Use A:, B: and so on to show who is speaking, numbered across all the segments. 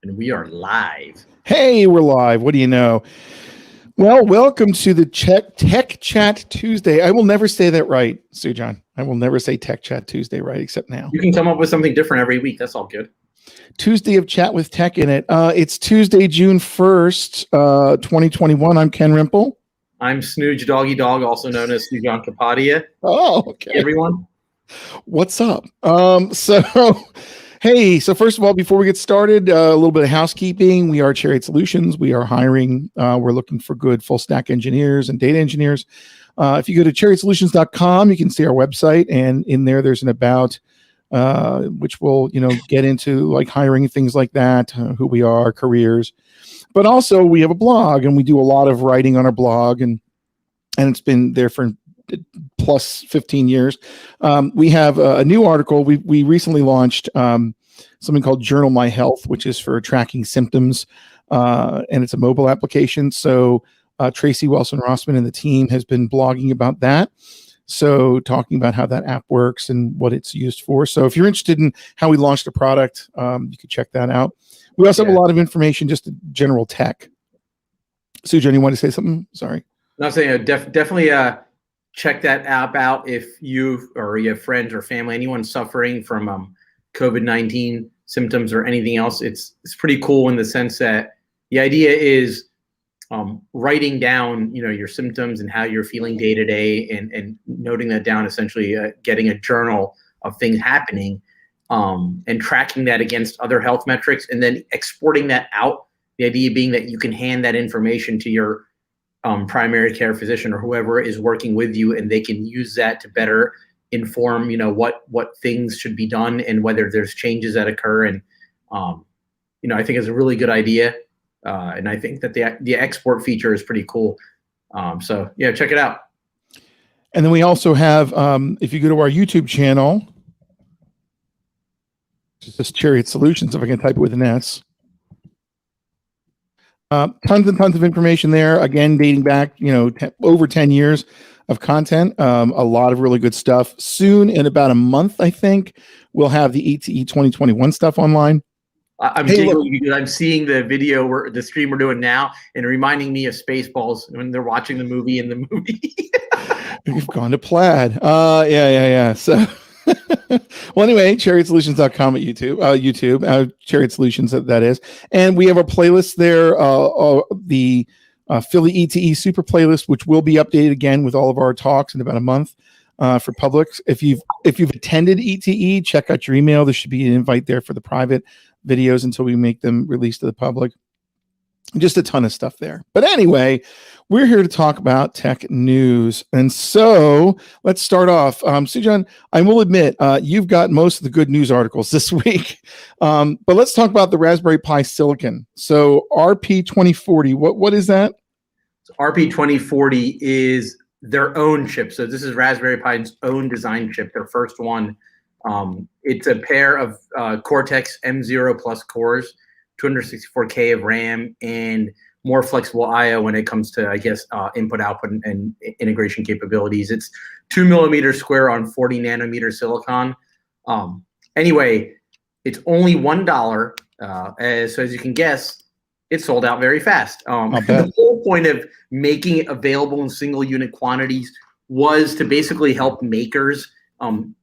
A: And we are live.
B: Hey, we're live. What do you know? Well, welcome to the TechChat Tuesday. I will never say that right, Sujan. I will never say TechChat Tuesday right, except now.
A: You can come up with something different every week. That's all good.
B: Tuesday of Chat with Tech in it. It's Tuesday, June 1st, 2021. I'm Ken Rimple.
A: I'm Snooge Doggy Dog, also known as Sujan Kapadia.
B: Oh, okay.
A: Hey, everyone.
B: What's up? Hey, so first of all, before we get started, a little bit of housekeeping. We are Chariot Solutions. We are hiring. We're looking for good full stack engineers and data engineers. If you go to chariotsolutions.com, you can see our website, and in there, there's an about, which will, get into like hiring, things like that, who we are, careers. But also, we have a blog, and we do a lot of writing on our blog, and it's been there for plus 15 years. We have a new article. We recently launched something called Journal My Health, which is for tracking symptoms, and it's a mobile application. So Tracy Wilson-Rossman and the team has been blogging about that. So talking about how that app works and what it's used for. So if you're interested in how we launched a product, you can check that out. We also have a lot of information, just general tech. Sujan, you want to say something? Sorry.
A: No, I'm saying definitely check that app out if you or you have friends or family, anyone suffering from COVID-19 symptoms or anything else. It's pretty cool in the sense that the idea is writing down, your symptoms and how you're feeling day to day, and noting that down, essentially getting a journal of things happening, and tracking that against other health metrics, and then exporting that out. The idea being that you can hand that information to your primary care physician or whoever is working with you, and they can use that to better inform, what things should be done and whether there's changes that occur. And, I think it's a really good idea. And I think that the export feature is pretty cool. So yeah, check it out.
B: And then we also have, if you go to our YouTube channel, just Chariot Solutions, if I can type it with an S. Tons and tons of information there. Again, dating back, over 10 years of content. A lot of really good stuff. Soon, in about a month, I think, we'll have the ETE 2021 stuff online.
A: I'm giggling because I'm seeing the video the stream we're doing now, and reminding me of Spaceballs when they're watching the movie in the movie.
B: You've gone to Plaid. Yeah. So. Well, anyway, chariotsolutions.com at YouTube, Chariot Solutions, that is. And we have a playlist there, the Philly ETE Super Playlist, which will be updated again with all of our talks in about a month for public. If you've attended ETE, check out your email. There should be an invite there for the private videos until we make them released to the public. Just a ton of stuff there. But anyway, we're here to talk about tech news. And so let's start off. Sujan, I will admit, you've got most of the good news articles this week. But let's talk about the Raspberry Pi Silicon. So RP2040, what is that?
A: So RP2040 is their own chip. So this is Raspberry Pi's own design chip, their first one. It's a pair of Cortex M0 Plus cores, 264K of RAM, and more flexible I/O when it comes to, input, output, and integration capabilities. It's 2 millimeters square on 40 nanometer silicon. Anyway, it's only $1. So as you can guess, it sold out very fast. The whole point of making it available in single unit quantities was to basically help makers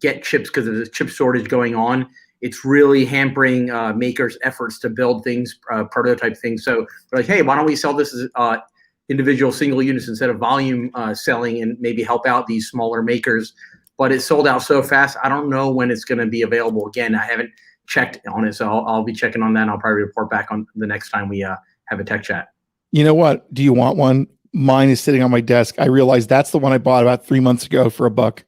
A: get chips, because there's a chip shortage going on. It's really hampering makers' efforts to build things, prototype things. So they're like, hey, why don't we sell this as individual single units instead of volume selling, and maybe help out these smaller makers. But it sold out so fast, I don't know when it's going to be available again. I haven't checked on it, so I'll be checking on that, and I'll probably report back on the next time we have a tech chat.
B: You know what? Do you want one? Mine is sitting on my desk. I realized that's the one I bought about 3 months ago for $1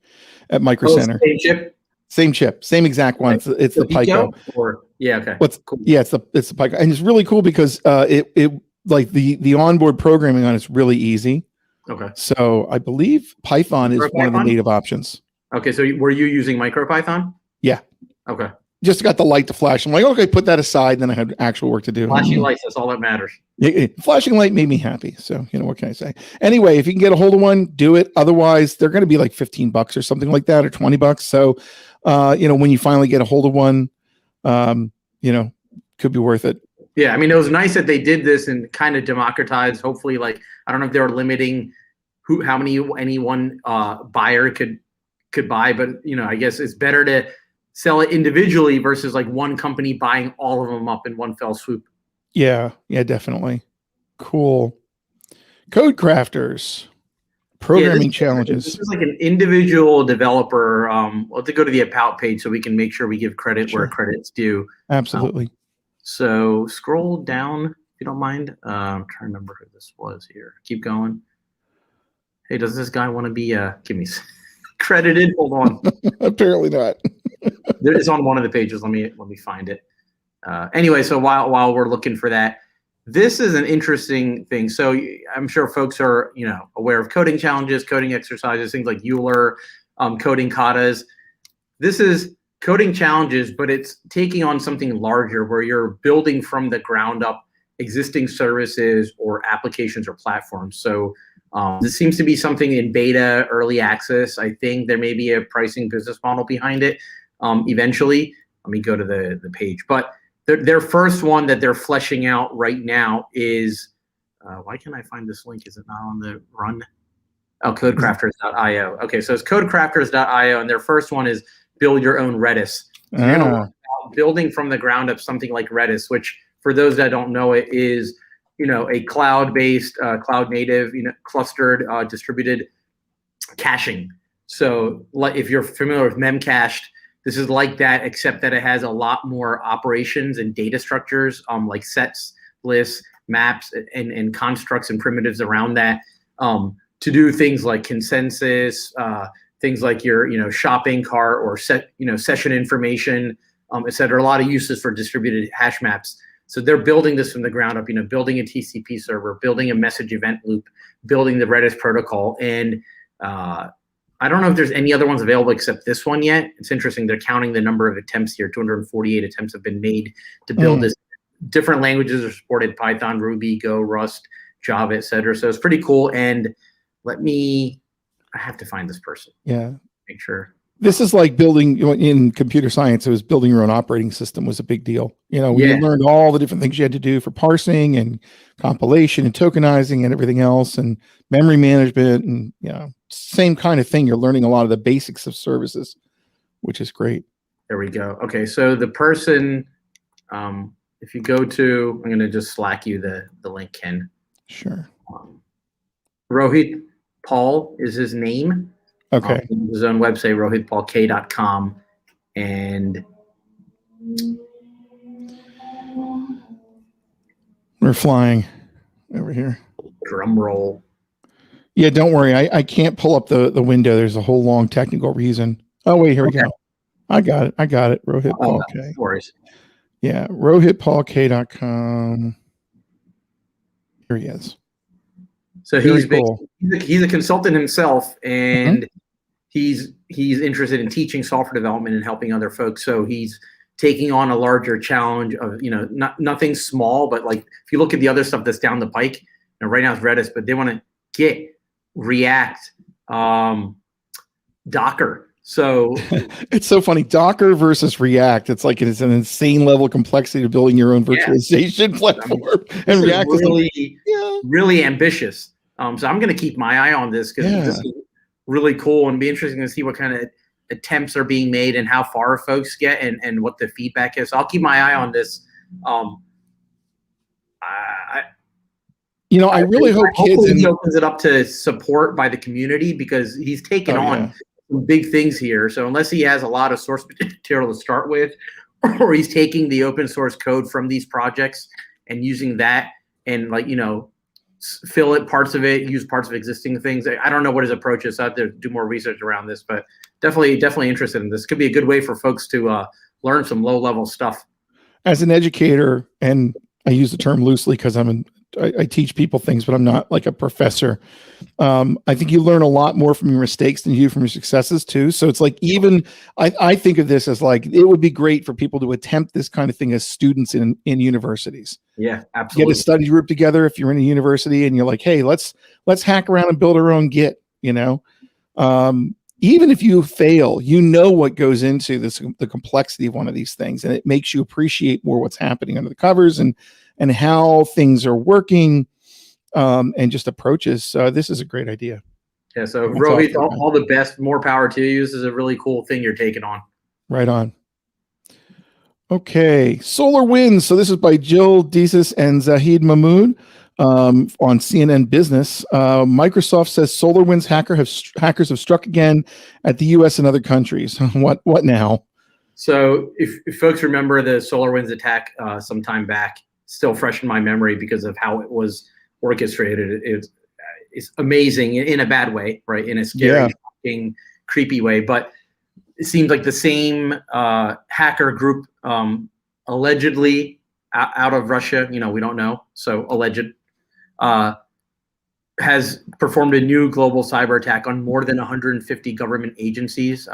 B: at Micro Center.
A: Same chip?
B: Same chip, same exact one. It's the Pico.
A: Okay.
B: Cool. Yeah, it's the Pico, and it's really cool because it like the onboard programming on it's really easy.
A: Okay.
B: So I believe Python is one of the native options.
A: Okay, so were you using MicroPython?
B: Yeah.
A: Okay.
B: Just got the light to flash. I'm like, okay, put that aside. Then I had actual work to do.
A: Flashing lights, that's all that matters.
B: Flashing light made me happy. So, what can I say? Anyway, if you can get a hold of one, do it. Otherwise, they're going to be like $15 or something like that, or $20. So, when you finally get a hold of one, could be worth it.
A: Yeah, I mean, it was nice that they did this and kind of democratized. Hopefully, like, I don't know if they were limiting how many any one buyer could buy, but I guess it's better to sell it individually versus like one company buying all of them up in one fell swoop.
B: Yeah, definitely. Cool. CodeCrafters, programming challenges.
A: This is like an individual developer. We'll have to go to the About page so we can make sure we give credit where credit's due.
B: Absolutely.
A: So scroll down, if you don't mind. I'm trying to remember who this was here. Keep going. Hey, does this guy want to be give me credited? Hold on.
B: Apparently not.
A: It's on one of the pages. Let me find it. Anyway, so while we're looking for that, this is an interesting thing. So I'm sure folks are aware of coding challenges, coding exercises, things like Euler, coding katas. This is coding challenges, but it's taking on something larger where you're building from the ground up existing services or applications or platforms. So this seems to be something in beta, early access. I think there may be a pricing business model behind it eventually. Let me go to the page. But their first one that they're fleshing out right now is, why can't I find this link? Is it not on the run? Oh, CodeCrafters.io. Okay, so it's CodeCrafters.io, and their first one is build your own Redis. So you're going to learn about building from the ground up something like Redis, which for those that don't know it is, a cloud-based, cloud-native, clustered, distributed caching. So if you're familiar with Memcached, this is like that, except that it has a lot more operations and data structures, like sets, lists, maps, and constructs and primitives around that to do things like consensus, things like your shopping cart or session information, et cetera. A lot of uses for distributed hash maps. So they're building this from the ground up, building a TCP server, building a message event loop, building the Redis protocol. And I don't know if there's any other ones available except this one yet. It's interesting. They're counting the number of attempts here. 248 attempts have been made to build this. Different languages are supported: Python, Ruby, Go, Rust, Java, et cetera. So it's pretty cool. And I have to find this person.
B: Yeah.
A: Make sure.
B: This is like building in computer science. It was building your own operating system was a big deal. You learned all the different things you had to do for parsing and compilation and tokenizing and everything else and memory management and, same kind of thing. You're learning a lot of the basics of services, which is great.
A: There we go. Okay. So the person, if you go to, I'm going to just Slack you the link, Ken.
B: Sure.
A: Rohit Paul is his name.
B: Okay.
A: His own website, rohitpaulk.com. And
B: we're flying over here.
A: Drum roll.
B: Yeah, don't worry. I can't pull up the window. There's a whole long technical reason. Oh, wait, here we go. I got it. Rohit Paul K.
A: No worries.
B: Yeah, rohitpaulk.com. Here he is.
A: So he's a consultant himself, and he's interested in teaching software development and helping other folks. So he's taking on a larger challenge of nothing small, but like if you look at the other stuff that's down the pike, right now it's Redis, but they want to get React, Docker. So
B: it's so funny. Docker versus React. It's like it's an insane level of complexity to building your own virtualization platform. And React is
A: really ambitious. So I'm going to keep my eye on this because this is really cool and be interesting to see what kind of attempts are being made and how far folks get and what the feedback is. So I'll keep my eye on this.
B: I really hope kids
A: he opens it up to support by the community because he's taken on some big things here. So unless he has a lot of source material to start with, or he's taking the open source code from these projects and using that and fill it, parts of it, use parts of existing things. I don't know what his approach is. I have to do more research around this, but definitely interested in this. Could be a good way for folks to learn some low level stuff.
B: As an educator, and I use the term loosely because I teach people things, but I'm not like a professor. I think you learn a lot more from your mistakes than you do from your successes too. So it's like I think of this as like it would be great for people to attempt this kind of thing as students in universities.
A: Yeah, absolutely.
B: Get a study group together if you're in a university and you're like, hey, let's hack around and build our own Git. Even if you fail, what goes into the complexity of one of these things, and it makes you appreciate more what's happening under the covers and and how things are working, and just approaches. This is a great idea.
A: Yeah. So Rohit, all the best. More power to you. This is a really cool thing you're taking on.
B: Right on. Okay, SolarWinds. So this is by Jill Desis and Zahid Mahmood on CNN Business. Microsoft says SolarWinds hackers have struck again at the U.S. and other countries. What now?
A: So if folks remember the SolarWinds attack some time back, still fresh in my memory because of how it was orchestrated. It's amazing in a bad way, right? In a scary, shocking, creepy way. But it seems like the same hacker group, allegedly out of Russia, we don't know, so alleged, has performed a new global cyber attack on more than 150 government agencies.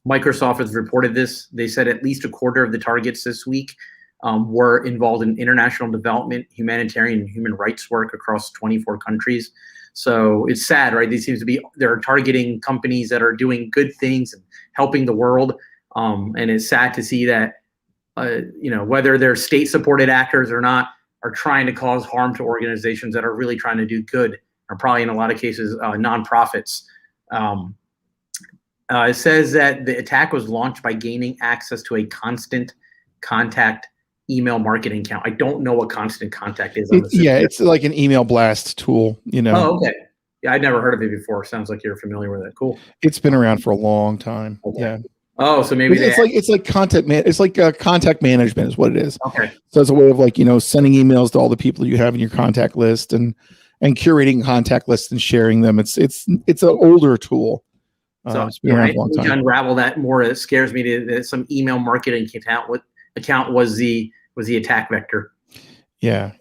A: Microsoft has reported this. They said at least a quarter of the targets this week were involved in international development, humanitarian, and human rights work across 24 countries. So it's sad, right? They're targeting companies that are doing good things and helping the world. And it's sad to see that, whether they're state-supported actors or not, are trying to cause harm to organizations that are really trying to do good, are probably in a lot of cases nonprofits. It says that the attack was launched by gaining access to a constant contact email marketing account. I don't know what constant contact is.
B: It's like an email blast tool,
A: Oh, okay. Yeah, I'd never heard of it before. Sounds like you're familiar with it. Cool.
B: It's been around for a long time. Okay. Yeah.
A: Oh, so maybe
B: it's like contact management is what it is.
A: Okay.
B: So it's a way of sending emails to all the people you have in your contact list and curating contact lists and sharing them. It's an older tool.
A: So
B: it's been around a long time.
A: To unravel that more, it scares me that some email marketing account was the attack vector.
B: Yeah.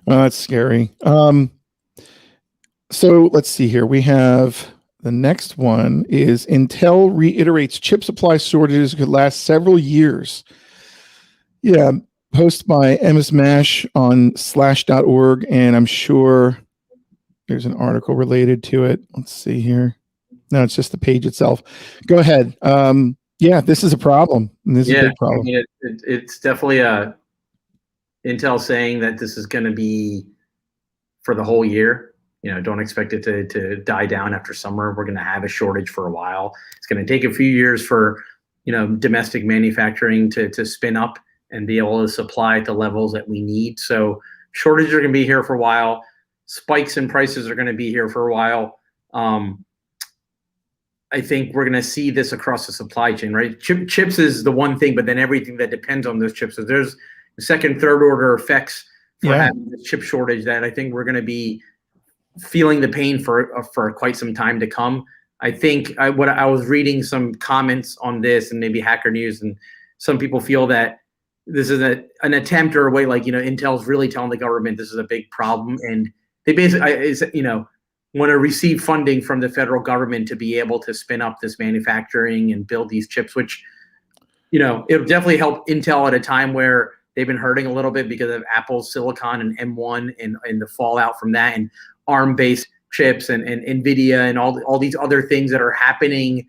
B: That's scary. So let's see here. We have the next one is Intel reiterates chip supply shortages could last several years. Yeah, post by MS Mash on slash.org, and I'm sure there's an article related to it. Let's see here. No, it's just the page itself. Go ahead. Yeah, this is a problem. This is a big problem.
A: I mean, it's definitely Intel saying that this is going to be for the whole year. Don't expect it to die down after summer. We're going to have a shortage for a while. It's going to take a few years for domestic manufacturing to spin up and be able to supply at the levels that we need. So shortages are going to be here for a while. Spikes in prices are going to be here for a while. I think we're going to see this across the supply chain, right? Chips is the one thing, but then everything that depends on those chips. So there's second, third order effects for having the chip shortage that I think we're going to be feeling the pain for quite some time to come. I think I was reading some comments on this and maybe Hacker News, and some people feel that this is an attempt or a way Intel's really telling the government this is a big problem, and they basically want to receive funding from the federal government to be able to spin up this manufacturing and build these chips, which it'll definitely help Intel at a time where they've been hurting a little bit because of Apple's Silicon and M1 and the fallout from that, and ARM-based chips and NVIDIA and all these other things that are happening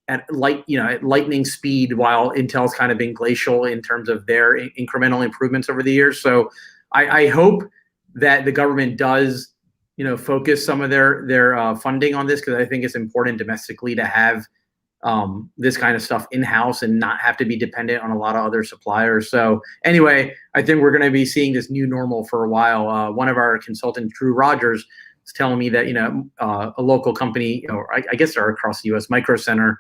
A: at lightning speed, while Intel's kind of been glacial in terms of their incremental improvements over the years. So I hope that the government does focus some of their funding on this, because I think it's important domestically to have this kind of stuff in-house and not have to be dependent on a lot of other suppliers. So anyway, I think we're going to be seeing this new normal for a while. One of our consultants, Drew Rogers, is telling me that a local company, or I guess they're across the U.S., Micro Center,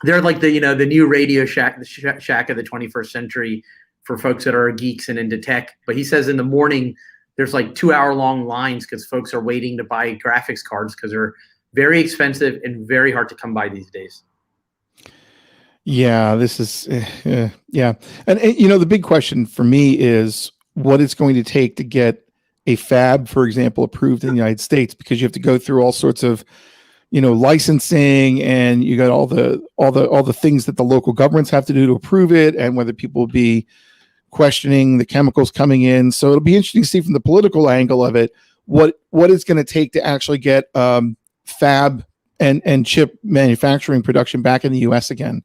A: they're like the new Radio Shack of the 21st century for folks that are geeks and into tech. But he says in the morning there's like 2-hour-long lines because folks are waiting to buy graphics cards because they're very expensive and very hard to come by these days.
B: Yeah, this is, yeah. And the big question for me is what it's going to take to get a fab, for example, approved in the United States, because you have to go through all sorts of, licensing, and you got all the things that the local governments have to do to approve it, and whether people will be questioning the chemicals coming in. So it'll be interesting to see from the political angle of it, what it's going to take to actually get fab and chip manufacturing production back in the U.S. again.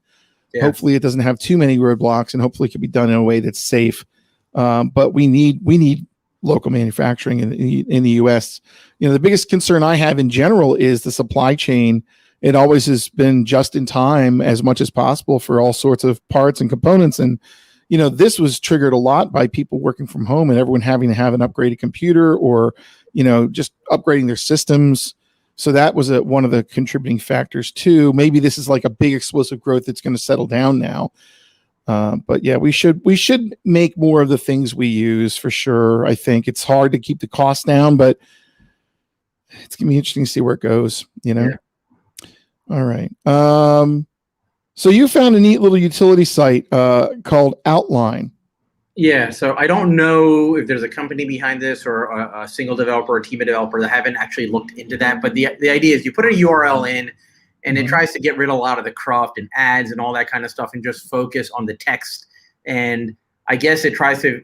A: Yeah.
B: Hopefully it doesn't have too many roadblocks, and hopefully it can be done in a way that's safe. But we need local manufacturing in the US. The biggest concern I have in general is the supply chain. It always has been just in time as much as possible for all sorts of parts and components. And, this was triggered a lot by people working from home and everyone having to have an upgraded computer or, just upgrading their systems. So that was one of the contributing factors too. Maybe this is like a big explosive growth that's going to settle down now. But yeah, we should make more of the things we use for sure. I think it's hard to keep the costs down, but it's gonna be interesting to see where it goes. Yeah. All right. So you found a neat little utility site called Outline.
A: Yeah. So I don't know if there's a company behind this or a single developer or a team of developers. I haven't actually looked into that. But the idea is you put a URL in, and it tries to get rid of a lot of the cruft and ads and all that kind of stuff and just focus on the text. And I guess it tries to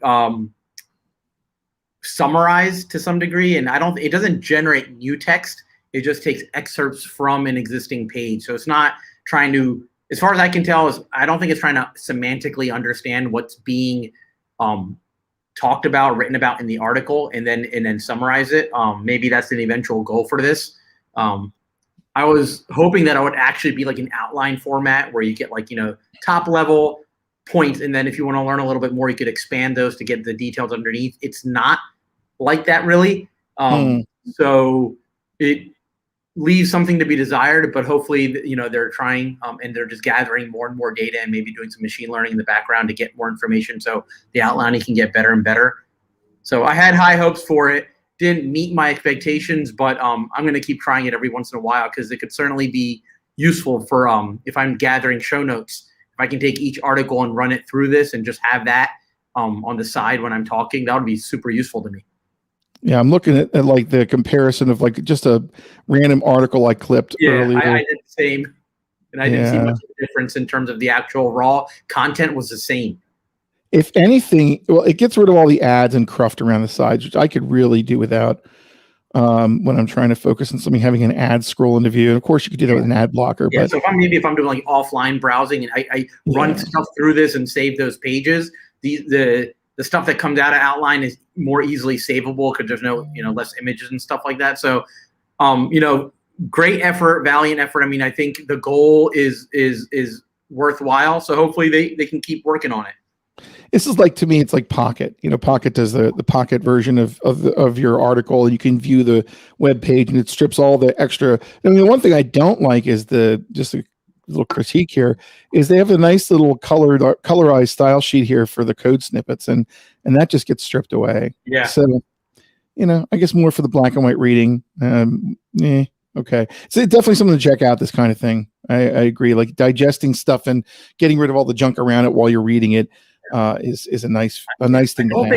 A: summarize to some degree. And it doesn't generate new text. It just takes excerpts from an existing page. So it's not trying to, as far as I can tell, I don't think it's trying to semantically understand what's being talked about, written about in the article, and then summarize it. Maybe that's an eventual goal for this. I was hoping that it would actually be like an outline format where you get like, top level points. And then if you want to learn a little bit more, you could expand those to get the details underneath. It's not like that really. So it leaves something to be desired, but hopefully, they're trying and they're just gathering more and more data and maybe doing some machine learning in the background to get more information. So the outlining can get better and better. So I had high hopes for it. Didn't meet my expectations, but I'm going to keep trying it every once in a while because it could certainly be useful for if I'm gathering show notes. If I can take each article and run it through this and just have that on the side when I'm talking, that would be super useful to me.
B: Yeah, I'm looking at like the comparison of like just a random article I clipped earlier.
A: I did the same, and I didn't see much of a difference in terms of the actual raw content was the same.
B: If anything, well, it gets rid of all the ads and cruft around the sides, which I could really do without when I'm trying to focus on something having an ad scroll into view. And of course, you could do that with an ad blocker.
A: Yeah,
B: but
A: so if I'm doing like offline browsing and I run stuff through this and save those pages, the stuff that comes out of Outline is more easily savable because there's no less images and stuff like that. So great effort, valiant effort. I mean, I think the goal is worthwhile. So hopefully they can keep working on it.
B: This is like, to me, it's like Pocket. Pocket does the Pocket version of your article. You can view the web page and it strips all the extra. I mean, the one thing I don't like is just a little critique here is they have a nice little colorized style sheet here for the code snippets, and that just gets stripped away.
A: Yeah.
B: So, I guess more for the black and white reading. Okay. So definitely something to check out, this kind of thing. I agree. Like digesting stuff and getting rid of all the junk around it while you're reading it is a nice thing to have.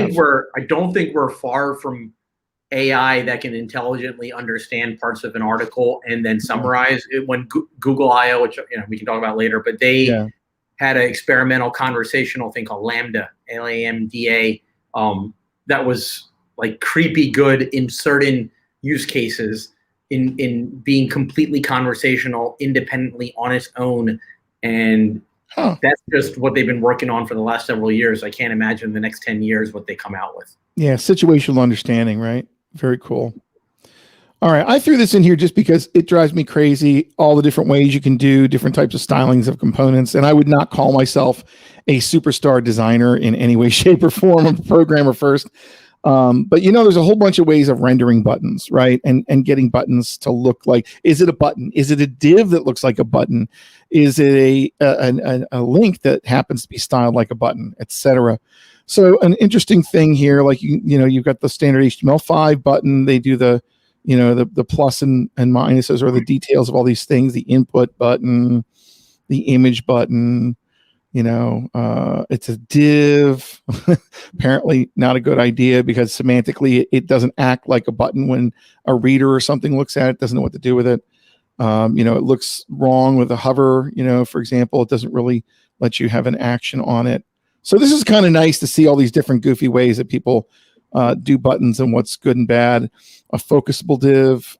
A: I don't think we're far from AI that can intelligently understand parts of an article and then summarize it. When Google I/O, which we can talk about later, but they had an experimental conversational thing called Lambda, LAMDA, that was like creepy good in certain use cases in being completely conversational independently on its own. And that's just what they've been working on for the last several years. I can't imagine the next 10 years what they come out with. Yeah,
B: situational understanding, right? Very cool. All right, I threw this in here just because it drives me crazy, all the different ways you can do different types of stylings of components. And I would not call myself a superstar designer in any way, shape, or form. I'm a programmer first. But there's a whole bunch of ways of rendering buttons, right? And getting buttons to look like, is it a button? Is it a div that looks like a button? Is it a link that happens to be styled like a button, etc.? So an interesting thing here, like you've got the standard HTML5 button. They do the plus and minuses or the details of all these things. The input button, the image button. It's a div. Apparently not a good idea because semantically it doesn't act like a button when a reader or something looks at it, doesn't know what to do with it. It looks wrong with a hover, for example, it doesn't really let you have an action on it. So this is kind of nice to see all these different goofy ways that people do buttons and what's good and bad. A focusable div,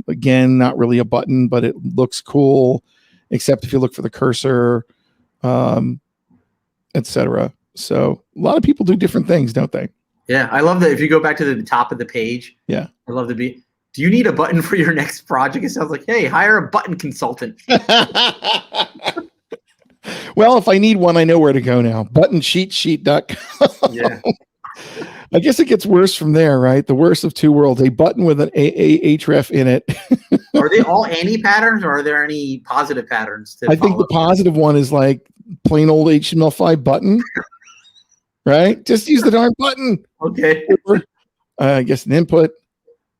B: again, not really a button, but it looks cool, except if you look for the cursor. etc. So a lot of people do different things, don't they?
A: Yeah, I love that. If you go back to the top of the page,
B: Yeah.
A: I love to be. Do you need a button for your next project? It sounds like, hey, hire a button consultant.
B: Well, if I need one, I know where to go now. Buttoncheatsheet.com.
A: Yeah.
B: I guess it gets worse from there, right? The worst of two worlds. A button with an href in it.
A: Are they all anti-patterns, or are there any positive patterns to
B: I think the
A: follow?
B: positive one is like plain old HTML5 button, right? Just use the darn button.
A: Okay.
B: Or, I guess an input.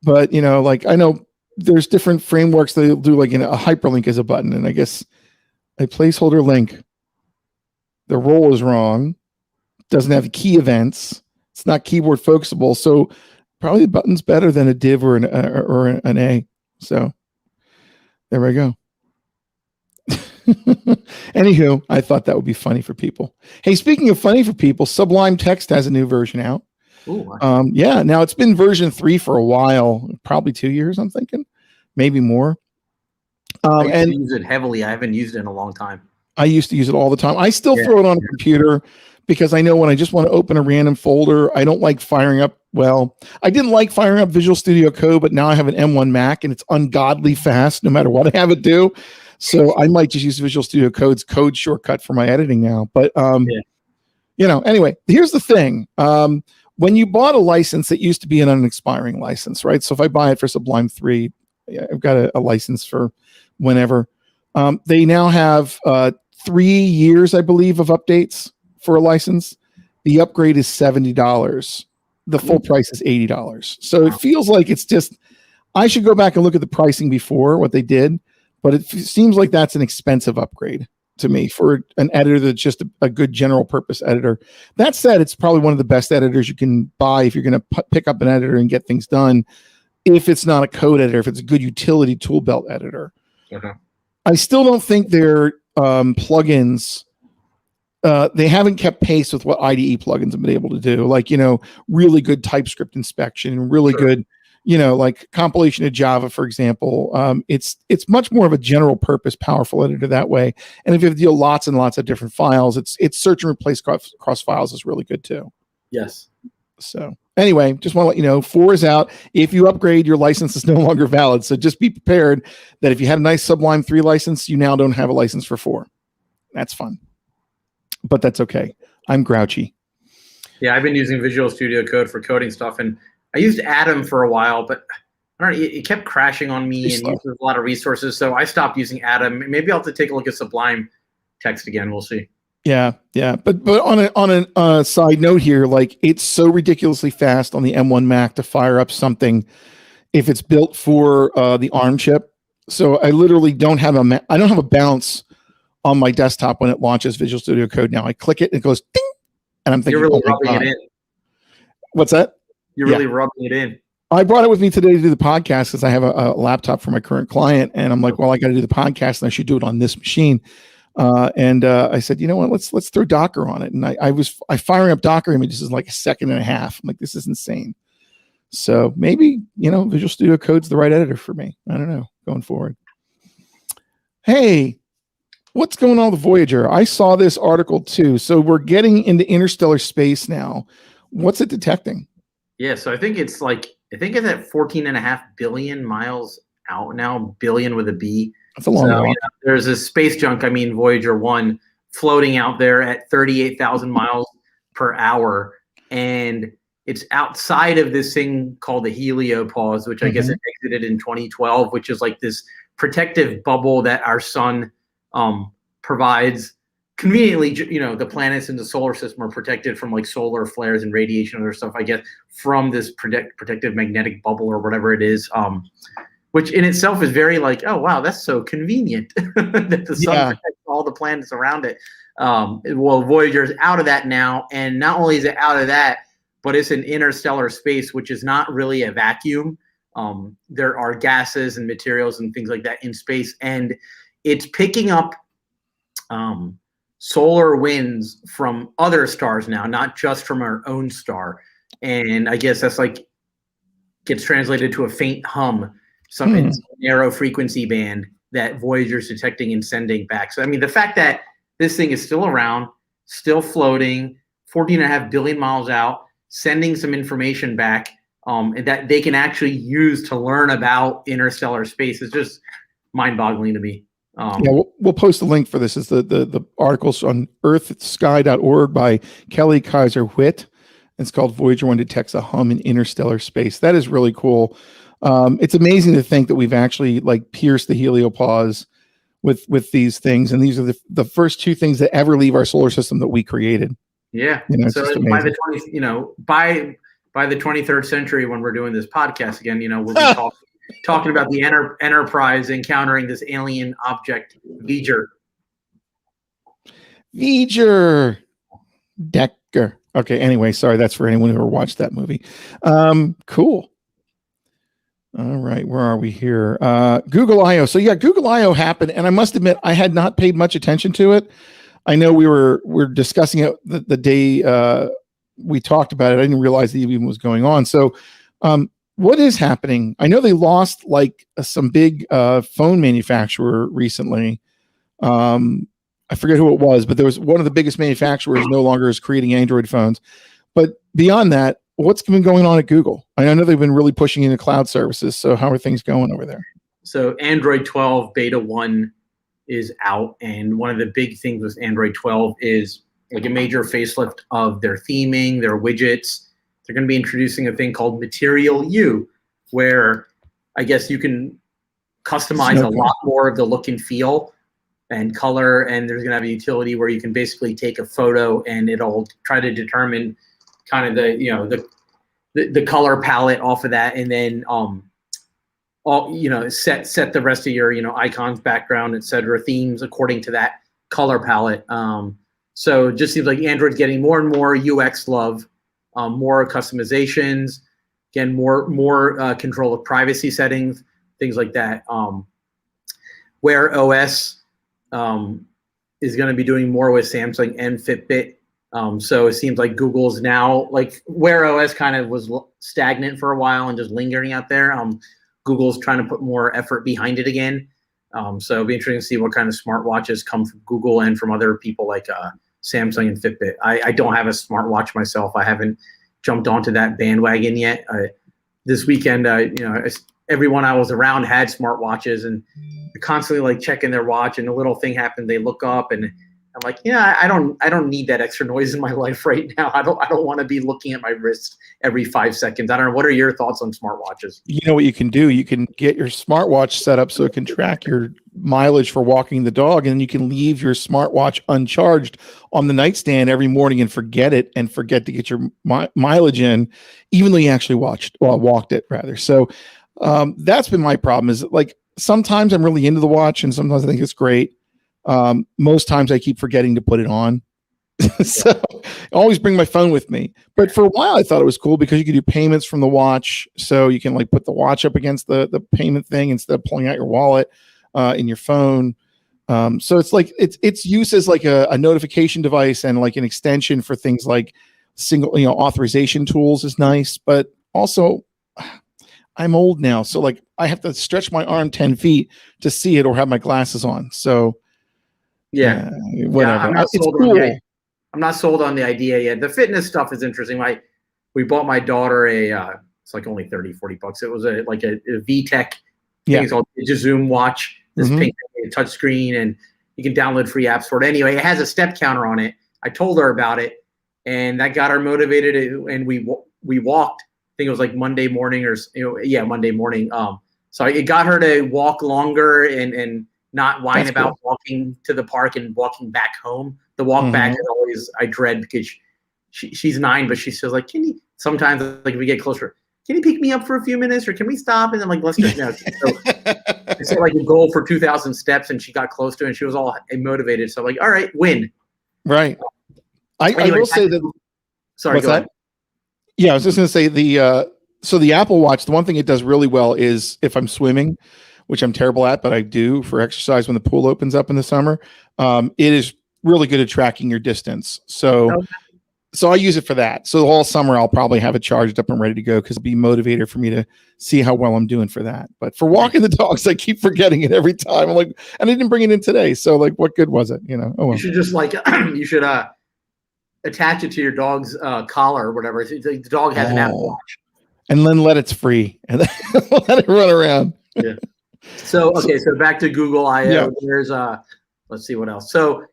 B: But, you know, like I know there's different frameworks that'll do like a hyperlink as a button. And I guess a placeholder link, the role is wrong, doesn't have key events. It's not keyboard focusable. So probably the button's better than a div or an A. So there we go. Anywho, I thought that would be funny for people. Hey, speaking of funny for people, Sublime Text has a new version out.
A: Ooh.
B: Yeah, now it's been version 3 for a while, probably 2 years, I'm thinking, maybe more.
A: I
B: And
A: use it heavily. I haven't used it in a long time.
B: I used to use it all the time. I still throw it on a computer because I know when I just want to open a random folder, I don't like firing up. Well, I didn't like firing up Visual Studio Code, but now I have an M1 Mac and it's ungodly fast no matter what I have it do. So I might just use Visual Studio Code's code shortcut for my editing now. But, you know, anyway, here's the thing. When you bought a license, it used to be an unexpiring license, right? So if I buy it for Sublime 3, I've got a license for whenever. They now have 3 years, I believe, of updates for a license. The upgrade is $70. The full price is $80. So it feels like it's just, I should go back and look at the pricing before what they did, but it seems like that's an expensive upgrade to me for an editor that's just a good general purpose editor. That said, it's probably one of the best editors you can buy if you're going to pick up an editor and get things done. If it's not a code editor, if it's a good utility tool belt editor.
A: Okay.
B: I still don't think their plugins, they haven't kept pace with what IDE plugins have been able to do. Like, you know, really good TypeScript inspection, really good, you know, like compilation of Java, for example. It's much more of a general purpose, powerful editor that way. And if you have to deal lots and lots of different files, it's search and replace cross files is really good too.
A: Yes.
B: So anyway, just want to let you know, 4 is out. If you upgrade, your license is no longer valid. So just be prepared that if you had a nice Sublime 3 license, you now don't have a license for 4. That's fun. But that's okay. I'm grouchy.
A: Yeah, I've been using Visual Studio Code for coding stuff, and I used Atom for a while, but I don't know, it kept crashing on me and uses a lot of resources, so I stopped using Atom. Maybe I'll have to take a look at Sublime Text again. We'll see. Yeah. But on a side note here, like it's so ridiculously fast on the M1 Mac to fire up something if it's built for the ARM chip. So I literally don't have a bounce on my desktop when it launches Visual Studio Code. Now I click it and it goes ding, and I'm thinking, you're really rubbing it in.
B: What's that?
A: You're really rubbing it in.
B: I brought it with me today to do the podcast because I have a laptop for my current client, and I'm like, well, I got to do the podcast, and I should do it on this machine. And I said, you know what? Let's throw Docker on it. And I firing up Docker images in like a second and a half. I'm like, this is insane. So maybe, you know, Visual Studio Code's the right editor for me. I don't know, going forward. Hey, what's going on with Voyager? I saw this article too. So we're getting into interstellar space now. What's it detecting?
A: Yeah, so I think it's at 14.5 billion miles out now, billion with a B.
B: That's a long walk.
A: You know, there's a space junk, Voyager 1, floating out there at 38,000 miles per hour. And it's outside of this thing called the heliopause, which I guess it exited in 2012, which is like this protective bubble that our sun provides. Conveniently, you know, the planets in the solar system are protected from like solar flares and radiation and other stuff, I guess, from this protective magnetic bubble or whatever it is. Which in itself is very like, oh, wow, that's so convenient that the sun protects all the planets around it. Well, Voyager is out of that now. And not only is it out of that, but it's an interstellar space, which is not really a vacuum. There are gases and materials and things like that in space. And it's picking up solar winds from other stars now, not just from our own star. And I guess that's like gets translated to a faint hum. Some narrow frequency band that Voyager's detecting and sending back. So, the fact that this thing is still around, still floating, 14.5 billion miles out, sending some information back and that they can actually use to learn about interstellar space. It's just mind-boggling to me.
B: We'll post a link for this. It's the articles on earthsky.org by Kelly Kaiser Whitt. It's called Voyager 1 Detects a Hum in Interstellar Space. That is really cool. It's amazing to think that we've actually like pierced the heliopause with these things, and these are the first two things that ever leave our solar system that we created.
A: Yeah. So by the by the 23rd century, when we're doing this podcast again, we'll be talking about the Enterprise encountering this alien object, Voyager.
B: Decker. Okay. Anyway, sorry. That's for anyone who ever watched that movie. Cool. All right. Where are we here? Google I/O. So yeah, Google I/O happened, and I must admit I had not paid much attention to it. I know we're discussing it the day we talked about it. I didn't realize that even was going on. So, what is happening? I know they lost like some big phone manufacturer recently. I forget who it was, but there was one of the biggest manufacturers no longer is creating Android phones. But beyond that, what's been going on at Google? I know they've been really pushing into cloud services. So how are things going over there?
A: So Android 12 beta 1 is out. And one of the big things with Android 12 is like a major facelift of their theming, their widgets. They're going to be introducing a thing called Material U, where I guess you can customize a lot more of the look and feel and color. And there's going to have a utility where you can basically take a photo and it'll try to determine kind of the color palette off of that, and then set the rest of your icons, background, etc., themes according to that color palette. So it just seems like Android's getting more and more UX love, more customizations, again more control of privacy settings, things like that. Wear OS is going to be doing more with Samsung and Fitbit. So it seems like Google's now, like Wear OS kind of was stagnant for a while and just lingering out there. Google's trying to put more effort behind it again. So it'll be interesting to see what kind of smartwatches come from Google and from other people like Samsung and Fitbit. I don't have a smartwatch myself. I haven't jumped onto that bandwagon yet. This weekend, everyone I was around had smartwatches and constantly like checking their watch, and a little thing happened. They look up and I'm like, I don't need that extra noise in my life right now. I don't want to be looking at my wrist every 5 seconds. I don't know. What are your thoughts on smartwatches?
B: You know what you can do? You can get your smartwatch set up so it can track your mileage for walking the dog, and then you can leave your smartwatch uncharged on the nightstand every morning and forget to get your mileage in, even though you actually walked it rather. So that's been my problem. Is like sometimes I'm really into the watch, and sometimes I think it's great. Most times I keep forgetting to put it on. So I always bring my phone with me. But for a while I thought it was cool because you could do payments from the watch. So you can like put the watch up against the payment thing instead of pulling out your wallet in your phone. So it's like it's used as like a notification device and like an extension for things like single authorization tools is nice, but also I'm old now. So like I have to stretch my arm 10 feet to see it or have my glasses on. So
A: yeah,
B: whatever.
A: Yeah, I'm not sold on the idea yet. The fitness stuff is interesting. We bought my daughter it's like only $30-$40. It was a VTech thing. It's called Zoom watch. This pink touch screen, and you can download free apps for it. Anyway, it has a step counter on it. I told her about it, and that got her motivated. And we walked. I think it was like Monday morning Monday morning. So it got her to walk longer and not whine about walking to the park and walking back home. The walk back is always I dread because she's 9, but she says like, sometimes like if we get closer, can you pick me up for a few minutes or can we stop? And I'm like, let's just So I set like a goal for 2,000 steps and she got close to it and she was all motivated. So I'm like, all right, win.
B: Right. I will say that.
A: Sorry, go ahead.
B: Yeah, I was just going to say the Apple Watch, the one thing it does really well is if I'm swimming, which I'm terrible at, but I do for exercise when the pool opens up in the summer. It is really good at tracking your distance. So So I use it for that. So all summer I'll probably have it charged up and ready to go because it'll be a motivator for me to see how well I'm doing for that. But for walking the dogs, I keep forgetting it every time. I'm like, and I didn't bring it in today. So like, what good was it? You know, oh well.
A: You should just like you should attach it to your dog's collar or whatever. The dog has an Apple Watch.
B: And then let it free and then let it run around.
A: Yeah. So back to Google I/O.
B: Yeah.
A: There's let's see what else. So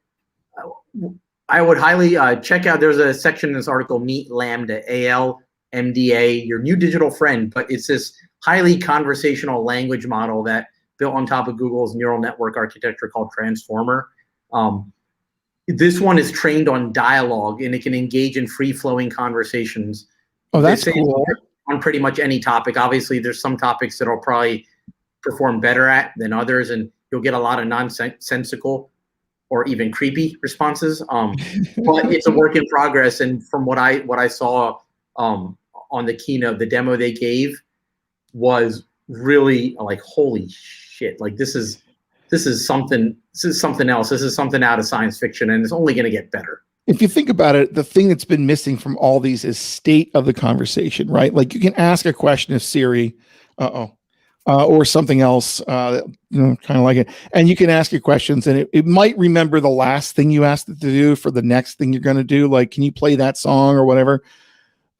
A: I would highly check out. There's a section in this article, Meet Lambda, ALMDA, your new digital friend. But it's this highly conversational language model that built on top of Google's neural network architecture called Transformer. This one is trained on dialogue, and it can engage in free-flowing conversations.
B: Oh, that's cool.
A: On pretty much any topic. Obviously, there's some topics that I'll probably perform better at than others, and you'll get a lot of nonsensical or even creepy responses. But it's a work in progress. And from what I saw on the keynote, the demo they gave was really like, holy shit! Like this is something else. This is something out of science fiction, and it's only going to get better.
B: If you think about it, the thing that's been missing from all these is state of the conversation, right? Like you can ask a question of Siri, or something else, kind of like it. And you can ask your questions and it might remember the last thing you asked it to do for the next thing you're going to do. Like, can you play that song or whatever?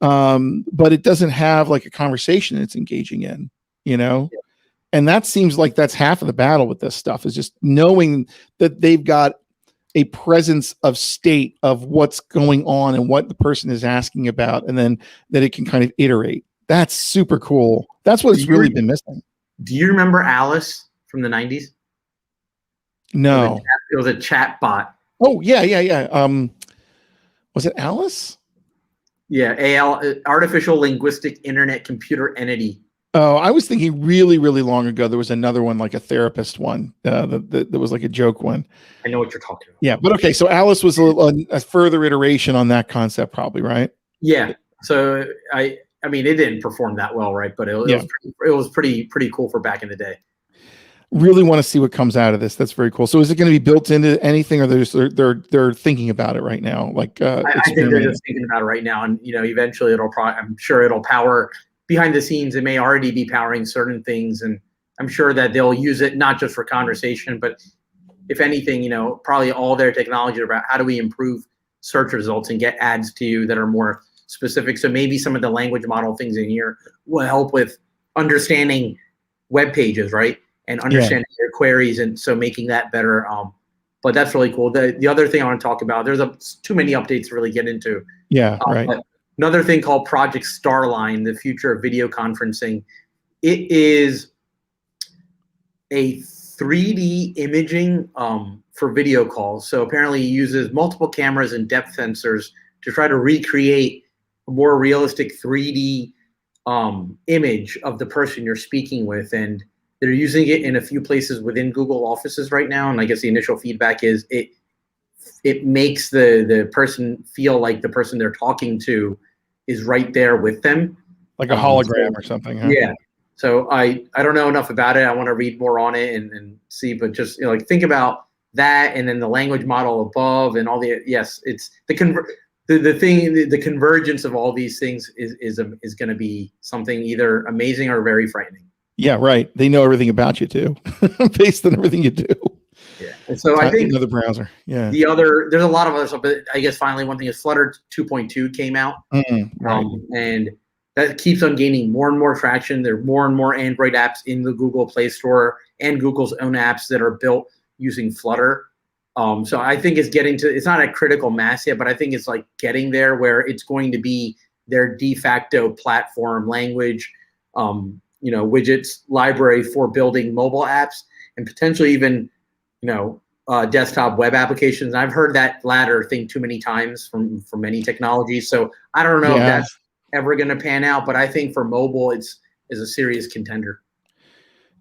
B: But it doesn't have like a conversation it's engaging in, Yeah. And that seems like that's half of the battle with this stuff, is just knowing that they've got a presence of state of what's going on and what the person is asking about, and then that it can kind of iterate. That's super cool. That's what it's really been missing.
A: Do you remember Alice from the 90s?
B: No.
A: It was a chat bot.
B: Oh, yeah. Was it Alice?
A: Yeah, Artificial Linguistic Internet Computer Entity.
B: Oh, I was thinking really, really long ago, there was another one, like a therapist one, that was like a joke one.
A: I know what you're talking about.
B: Yeah, but okay, so Alice was a further iteration on that concept probably, right?
A: Yeah, so I mean, it didn't perform that well, right? But it was pretty cool for back in the day.
B: Really want to see what comes out of this. That's very cool. So is it going to be built into anything, or they're thinking about it right now? Like
A: I think they're just thinking about it right now, and eventually I'm sure it'll power behind the scenes. It may already be powering certain things, and I'm sure that they'll use it not just for conversation, but if anything, probably all their technology about how do we improve search results and get ads to you that are more specific. So maybe some of the language model things in here will help with understanding web pages, right? And understanding their queries, and so making that better. But that's really cool. The other thing I want to talk about, there's too many updates to really get into.
B: Yeah, right.
A: But another thing called Project Starline, the future of video conferencing. It is a 3D imaging for video calls. So apparently it uses multiple cameras and depth sensors to try to recreate a more realistic 3D image of the person you're speaking with. And they're using it in a few places within Google offices right now. And I guess the initial feedback is it makes the person feel like the person they're talking to is right there with them.
B: Like a hologram or something. Huh?
A: Yeah. So I don't know enough about it. I want to read more on it and see, but just like think about that, and then the language model above and all it's the convergence of all these things is going to be something either amazing or very frightening.
B: Yeah, right. They know everything about you too, based on everything you do.
A: Yeah, and so I think
B: another browser. Yeah.
A: There's a lot of other stuff, but I guess finally one thing is Flutter 2.2 came out,
B: right.
A: And that keeps on gaining more and more traction. There are more and more Android apps in the Google Play Store and Google's own apps that are built using Flutter. So I think it's not a critical mass yet, but I think it's like getting there where it's going to be their de facto platform language, widgets library for building mobile apps and potentially even, desktop web applications. I've heard that latter thing too many times from many technologies. So I don't know if that's ever going to pan out, but I think for mobile, is a serious contender.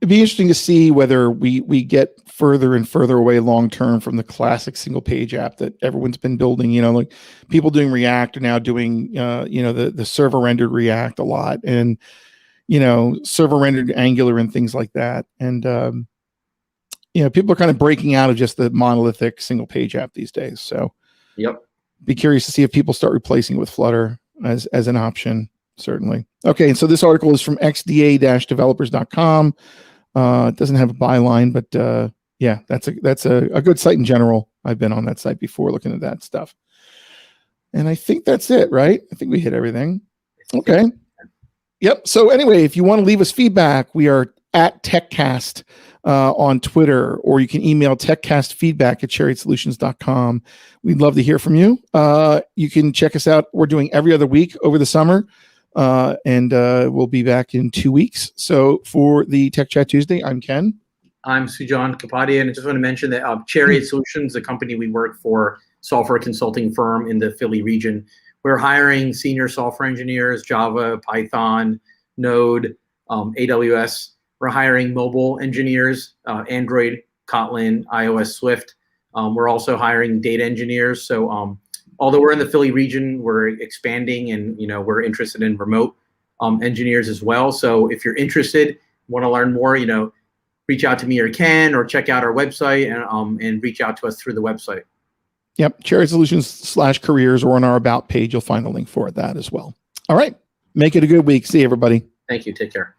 B: It'd be interesting to see whether we get further and further away long term from the classic single page app that everyone's been building. Like people doing React are now doing the server rendered React a lot, and server rendered Angular and things like that. And people are kind of breaking out of just the monolithic single page app these days. So
A: yep.
B: be curious to see if people start replacing with Flutter as an option. Certainly. Okay, and so this article is from xda-developers.com. It doesn't have a byline, but yeah, that's a good site in general. I've been on that site before looking at that stuff. And I think that's it, right? I think we hit everything. Okay. Yep. So anyway, if you want to leave us feedback, we are at TechCast on Twitter, or you can email techcastfeedback@chariotSolutions.com. We'd love to hear from you. You can check us out. We're doing every other week over the summer, and we'll be back in 2 weeks. So for the Tech Chat Tuesday, I'm Ken.
A: I'm Sujan Kapadia, and I just want to mention that Chariot Solutions, the company we work for, software consulting firm in the Philly region, we're hiring senior software engineers, Java, Python, Node, AWS. We're hiring mobile engineers, Android, Kotlin, iOS, Swift. We're also hiring data engineers. So although we're in the Philly region, we're expanding, and we're interested in remote engineers as well. So if you're interested, want to learn more, reach out to me or Ken, or check out our website and reach out to us through the website.
B: Yep, Chariot Solutions/careers, or on our About page, you'll find a link for that as well. All right, make it a good week. See you, everybody.
A: Thank you. Take care.